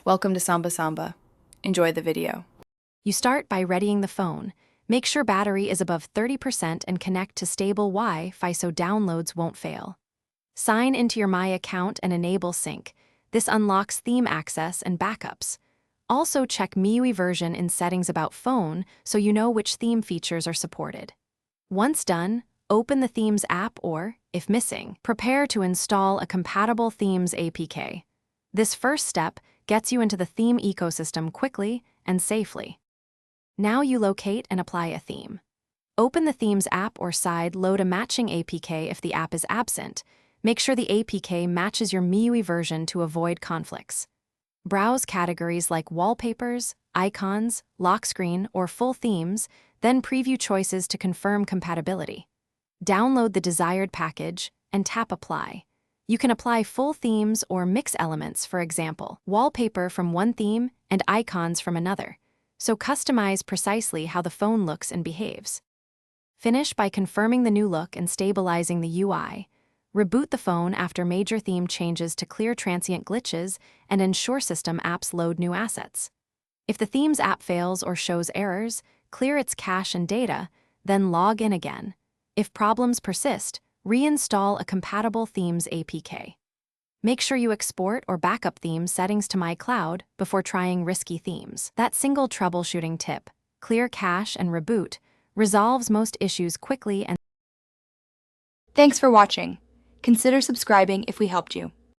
Welcome to Samba Samba. Enjoy the video. You start by readying the phone. Make sure battery is above 30% and connect to stable Wi-Fi so downloads won't fail. Sign into your My account and enable sync. This unlocks theme access and backups. Also check MIUI version in settings about phone so you know which theme features are supported. Once done, open the Themes app or, if missing, prepare to install a compatible Themes APK. This first step gets you into the theme ecosystem quickly and safely. Now you locate and apply a theme. Open the Themes app or side, load a matching APK if the app is absent. Make sure the APK matches your MIUI version to avoid conflicts. Browse categories like wallpapers, icons, lock screen, or full themes, then preview choices to confirm compatibility. Download the desired package and tap Apply. You can apply full themes or mix elements, for example, wallpaper from one theme and icons from another, so customize precisely how the phone looks and behaves. Finish by confirming the new look and stabilizing the UI. Reboot the phone after major theme changes to clear transient glitches and ensure system apps load new assets. If the Themes app fails or shows errors, clear its cache and data, then log in again. If problems persist, reinstall a compatible Themes APK. Make sure you export or backup theme settings to My Cloud before trying risky themes. That single troubleshooting tip, clear cache and reboot, resolves most issues quickly and Thanks for watching. Consider subscribing if we helped you.